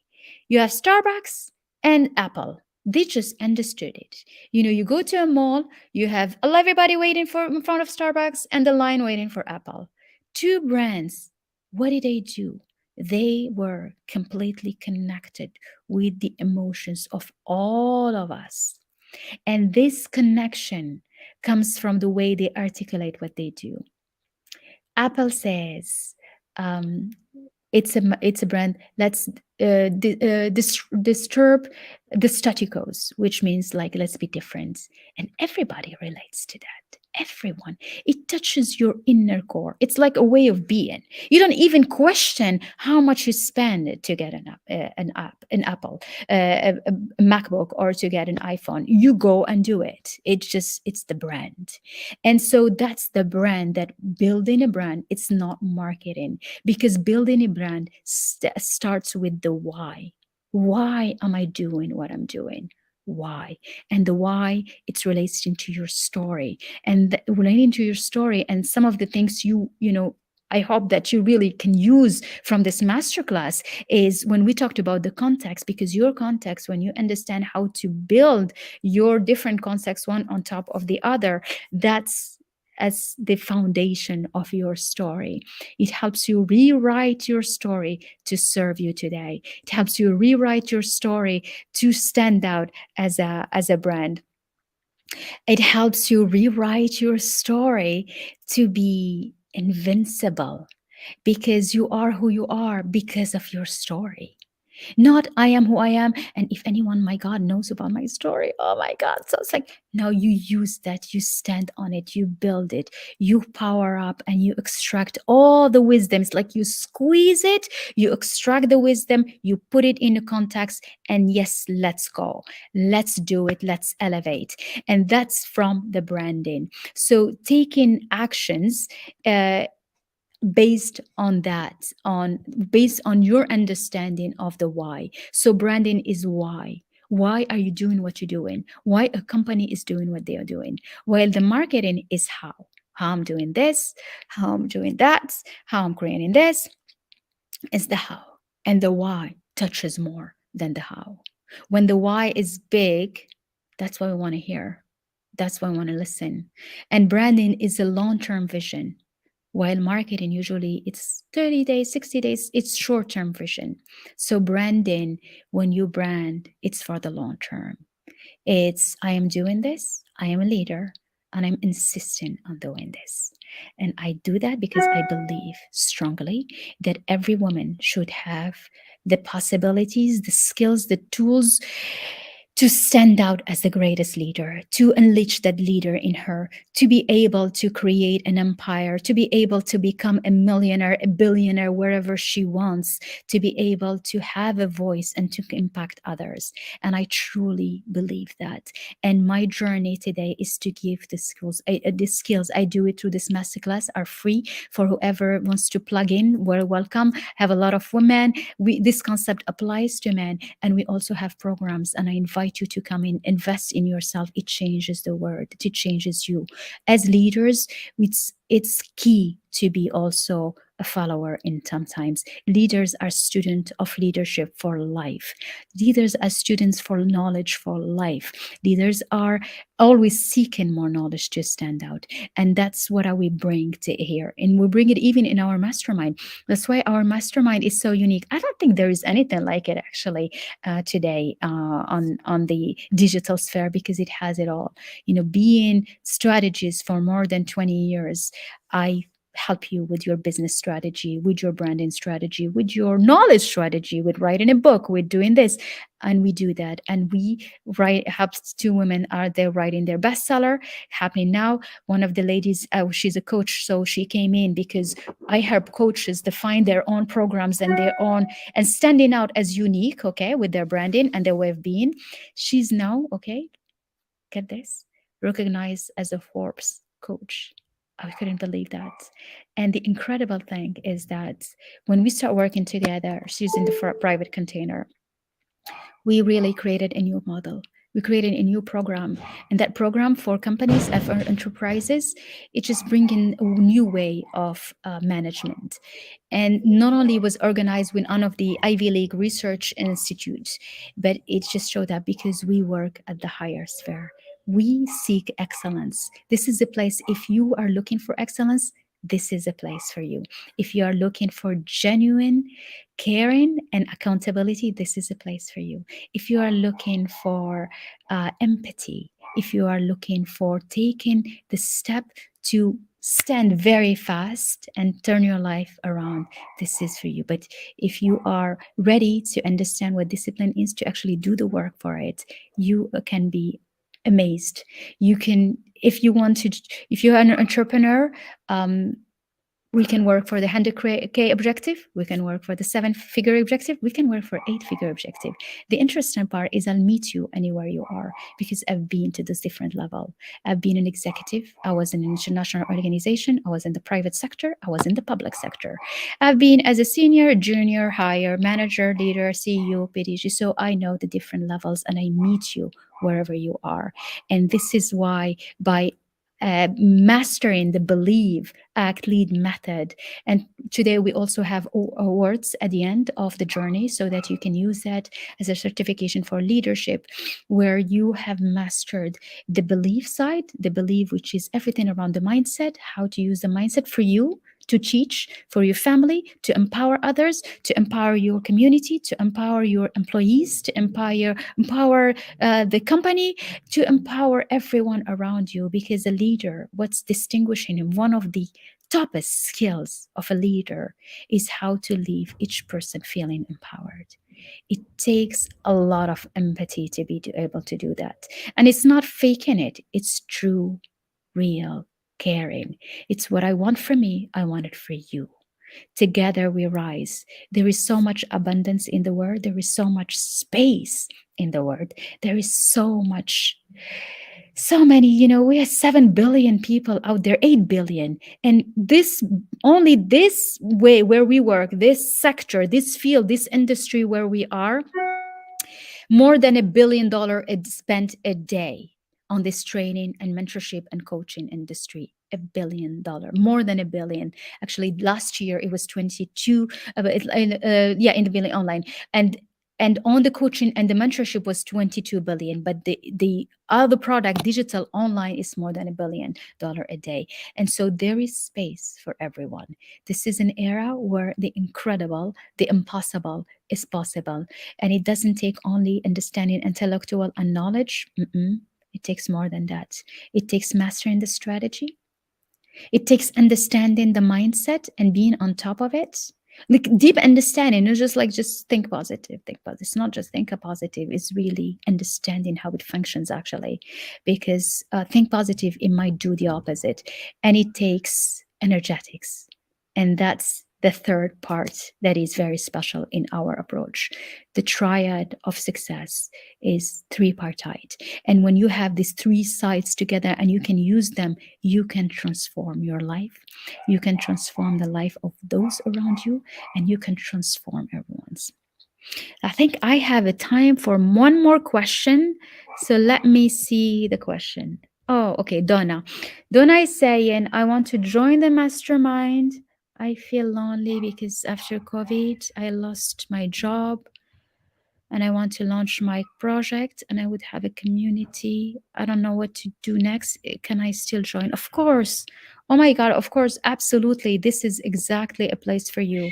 You have Starbucks and Apple. They just understood it. You go to a mall, you have everybody waiting for in front of Starbucks and the line waiting for Apple. Two brands. What did they do? They were completely connected with the emotions of all of us. And this connection comes from the way they articulate what they do. Apple says, um, it's a brand. Let's disturb the staticos, which means like let's be different, and everybody relates to that. Everyone. It touches your inner core. It's like a way of being. You don't even question how much you spend to get an Apple, a MacBook, or to get an iPhone. You go and do it. It's the brand, and so that's the brand. That building a brand, it's not marketing, because building a brand starts with the why. Why am I doing what I'm doing? Why? And the why, it's relating to your story, and relating to your story, and some of the things I hope that you really can use from this masterclass is when we talked about the context, because your context, when you understand how to build your different contexts one on top of the other, that's as the foundation of your story. It helps you rewrite your story to serve you today. It helps you rewrite your story to stand out as a brand. It helps you rewrite your story to be invincible, because you are who you are because of your story. Not I am who I am. And if anyone, my God, knows about my story, oh my God. So it's like, no, you use that, you stand on it, you build it, you power up, and you extract all the wisdoms. Like you squeeze it, you extract the wisdom, you put it in the context, and yes, let's go. Let's do it. Let's elevate. And that's from the branding. So taking actions, based on that, based on your understanding of the why. So branding is why. Why are you doing what you're doing? Why a company is doing what they are doing? While the marketing is how I'm doing this, how I'm doing that, how I'm creating this, is the how. And the why touches more than the how. When the why is big, that's what we want to hear. That's why we want to listen. And branding is a long-term vision, while marketing, usually it's 30 days, 60 days, it's short-term vision. So branding, when you brand, it's for the long term. It's, I am doing this, I am a leader, and I'm insisting on doing this. And I do that because I believe strongly that every woman should have the possibilities, the skills, the tools to stand out as the greatest leader, to unleash that leader in her, to be able to create an empire, to be able to become a millionaire, a billionaire, wherever she wants, to be able to have a voice and to impact others. And I truly believe that. And my journey today is to give the skills. The skills I do it through this masterclass are free for whoever wants to plug in. We're welcome. Have a lot of women. This concept applies to men, and we also have programs. And I invite you to come in, invest in yourself. It changes the world. It changes you. As leaders, it's key to be also a follower. In sometimes leaders are students of leadership for life. Leaders are students for knowledge for life. Leaders are always seeking more knowledge to stand out, and that's what we bring to here, and we bring it even in our mastermind. That's why our mastermind is so unique. I don't think there is anything like it actually today on the digital sphere, because it has it all. Being strategies for more than 20 years, I help you with your business strategy, with your branding strategy, with your knowledge strategy, with writing a book, with doing this. And we do that. And we write, helps two women are there writing their bestseller happening now. One of the ladies, she's a coach, so she came in because I help coaches define their own programs and their own, and standing out as unique, okay, with their branding and their way of being. She's now, okay, get this, recognized as a Forbes coach. I couldn't believe that. And the incredible thing is that when we start working together, she's in the private container, we really created a new model. We created a new program, and that program for companies and for enterprises, it just bringing a new way of management. And not only was organized with one of the Ivy League research institutes, but it just showed up because we work at the higher sphere. We seek excellence. This is a place, if you are looking for excellence, this is a place for you. If you are looking for genuine caring and accountability, this is a place for you. If you are looking for empathy, if you are looking for taking the step to stand very fast and turn your life around, this is for you. But if you are ready to understand what discipline is, to actually do the work for it, you can be amazed. You can, if you want to, if you're an entrepreneur, we can work for the 100K objective. We can work for the 7-figure objective. We can work for 8-figure objective. The interesting part is I'll meet you anywhere you are, because I've been to this different level. I've been an executive. I was in an international organization. I was in the private sector. I was in the public sector. I've been as a senior, junior, higher, manager, leader, CEO, PDG. So I know the different levels, and I meet you wherever you are. And this is why by mastering the believe, act, lead method. And today we also have awards at the end of the journey, so that you can use that as a certification for leadership, where you have mastered the belief side, the belief, which is everything around the mindset, how to use the mindset for you, to teach, for your family, to empower others, to empower your community, to empower your employees, to empower the company, to empower everyone around you. Because a leader, what's distinguishing him, one of the toughest skills of a leader is how to leave each person feeling empowered. It takes a lot of empathy to be able to do that. And it's not faking it, it's true, real caring. It's what I want for me, I want it for you. Together we rise. There is so much abundance in the world. There is so much space in the world. There is so much, so many, we have 7 billion people out there, 8 billion. And this, only this way where we work, this sector, this field, this industry where we are, more than $1 billion is spent a day on this training and mentorship and coaching industry. $1 billion, more than 1 billion. Actually, last year it was 22. In the billion online, and on the coaching and the mentorship was 22 billion. But the other product, digital online, is more than $1 billion a day. And so there is space for everyone. This is an era where the incredible, the impossible is possible, and it doesn't take only understanding intellectual and knowledge. It takes more than that. It takes mastering the strategy. It takes understanding the mindset and being on top of it. Like deep understanding, not just like just think positive, think positive. It's not just think a positive, it's really understanding how it functions actually. Because think positive, it might do the opposite. And it takes energetics. And that's the third part that is very special in our approach. The triad of success is tripartite. And when you have these three sides together and you can use them, you can transform your life. You can transform the life of those around you, and you can transform everyone's. I think I have a time for one more question. So let me see the question. Oh, okay, Donna. Donna is saying, I want to join the mastermind. I feel lonely because after COVID, I lost my job and I want to launch my project and I would have a community. I don't know what to do next. Can I still join? Of course. Oh my God, of course, absolutely. This is exactly a place for you.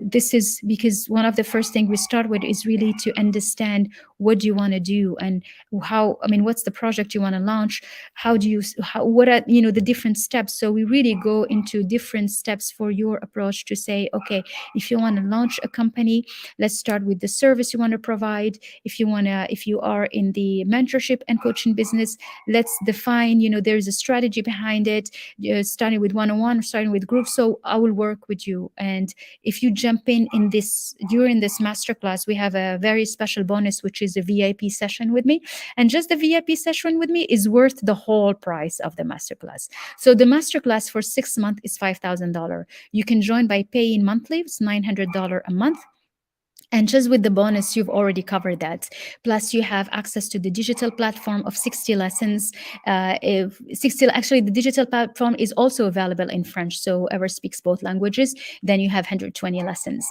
This is because one of the first things we start with is really to understand what do you want to do and how, I mean, what's the project you want to launch? How do you, how, what are, the different steps? So we really go into different steps for your approach to say, okay, if you want to launch a company, let's start with the service you want to provide. If you are in the mentorship and coaching business, let's define, there's a strategy behind it, starting with one-on-one, starting with groups. So I will work with you. And if you jump in this during this masterclass, we have a very special bonus, which is a VIP session with me. And just the VIP session with me is worth the whole price of the masterclass. So the masterclass for 6 months is $5,000. You can join by paying monthly. It's $900 a month. And just with the bonus, you've already covered that. Plus, you have access to the digital platform of 60 lessons. If 60, actually, the digital platform is also available in French. So whoever speaks both languages, then you have 120 lessons.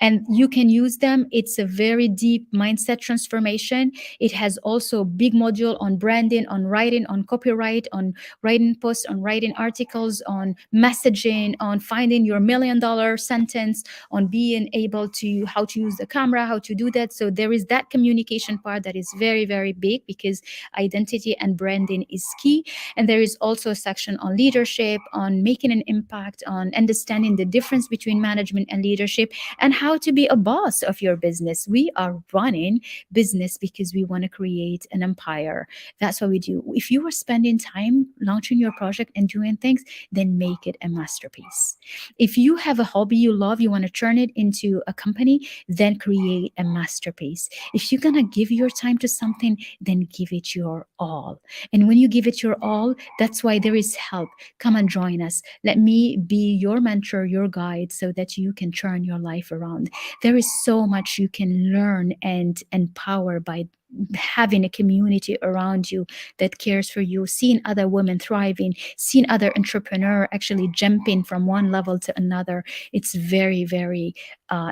And you can use them. It's a very deep mindset transformation. It has also a big module on branding, on writing, on copyright, on writing posts, on writing articles, on messaging, on finding your $1 million sentence, on being able to how to use the camera, how to do that. So there is that communication part that is very, very big because identity and branding is key. And there is also a section on leadership, on making an impact, on understanding the difference between management and leadership, and how to be a boss of your business. We are running business because we want to create an empire. That's what we do. If you are spending time launching your project and doing things, then make it a masterpiece. If you have a hobby you love, you want to turn it into a company, then create a masterpiece. If you're going to give your time to something, then give it your all. And when you give it your all, that's why there is help. Come and join us. Let me be your mentor, your guide, so that you can turn your life around. There is so much you can learn and empower by having a community around you that cares for you, seeing other women thriving, seeing other entrepreneur actually jumping from one level to another. It's very, very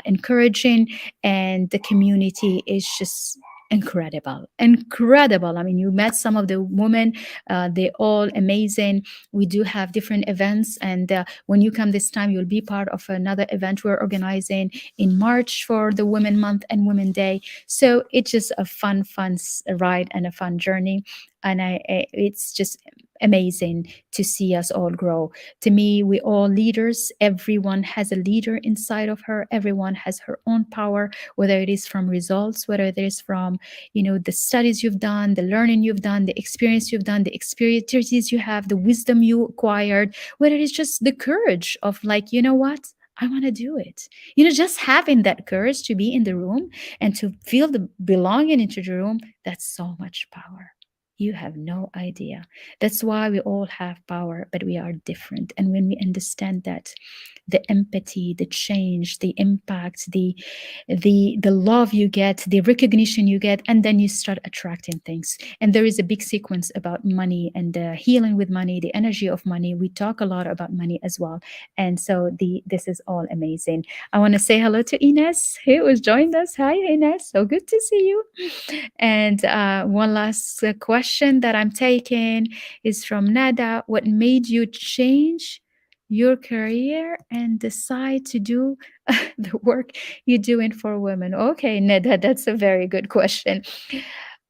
encouraging, and the community is just incredible. I mean, you met some of the women, they're all amazing. We do have different events, and when you come this time, you'll be part of another event we're organizing in March for the Women Month and Women Day. So it's just a fun ride and a fun journey, and it's just amazing to see us all grow. To me, we all leaders. Everyone has a leader inside of her. Everyone has her own power, whether it is from results, whether it is from, the studies you've done, the learning you've done, the experience you've done, the experiences you have, the wisdom you acquired, whether it is just the courage of like, you know what? I want to do it. Just having that courage to be in the room and to feel the belonging into the room, that's so much power. You have no idea. That's why we all have power, but we are different. And when we understand that, the empathy, the change, the impact, the love you get, the recognition you get, and then you start attracting things. And there is a big sequence about money and healing with money, the energy of money. We talk a lot about money as well. And so this is all amazing. I want to say hello to Ines, who has joined us. Hi, Ines. So good to see you. And one last question that I'm taking is from Nada. What made you change your career and decide to do the work you're doing for women? Okay, Nada, that's a very good question.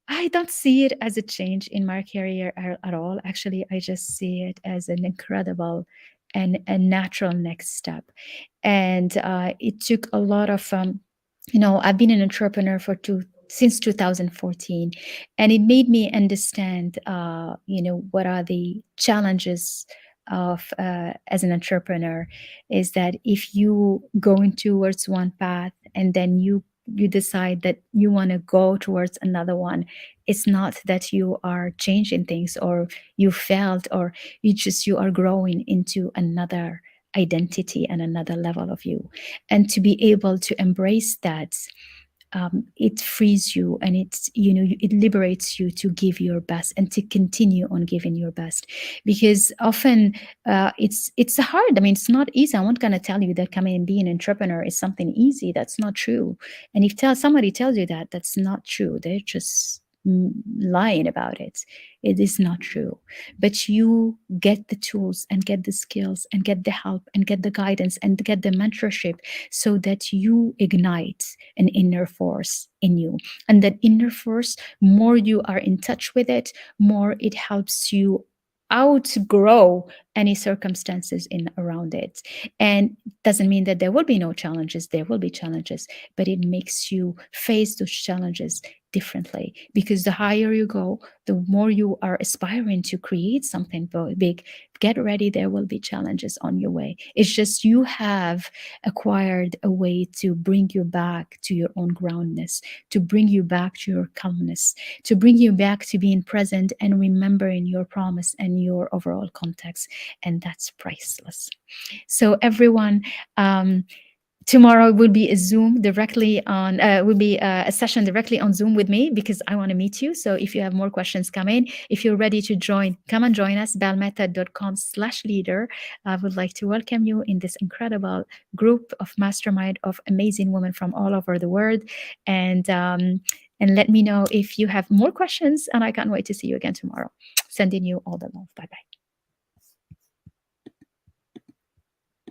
I don't see it as a change in my career at all. Actually, I just see it as an incredible and a natural next step. And it took a lot of, I've been an entrepreneur since 2014, and it made me understand, what are the challenges of as an entrepreneur, is that if you going towards one path and then you decide that you want to go towards another one, it's not that you are changing things or you failed, or you are growing into another identity and another level of you. And to be able to embrace that, it frees you, and it liberates you to give your best and to continue on giving your best. Because often it's hard. I mean, it's not easy. I'm not going to tell you that coming and being an entrepreneur is something easy. That's not true. And if somebody tells you that, that's not true. They're just lying about it. It is not true. But you get the tools and get the skills and get the help and get the guidance and get the mentorship, so that you ignite an inner force in you. And that inner force, more you are in touch with it, more it helps you outgrow any circumstances in around it. And doesn't mean that there will be no challenges. There will be challenges, but it makes you face those challenges differently, because the higher you go, the more you are aspiring to create something big. Get ready, there will be challenges on your way. It's just you have acquired a way to bring you back to your own groundness, to bring you back to your calmness, to bring you back to being present and remembering your promise and your overall context. And that's priceless. So everyone, tomorrow will be a Zoom directly on, will be a session directly on Zoom with me, because I want to meet you. So if you have more questions, come in. If you're ready to join, come and join us, balmethod.com/leader. I would like to welcome you in this incredible group of mastermind of amazing women from all over the world. And let me know if you have more questions, and I can't wait to see you again tomorrow. Sending you all the love. Bye bye.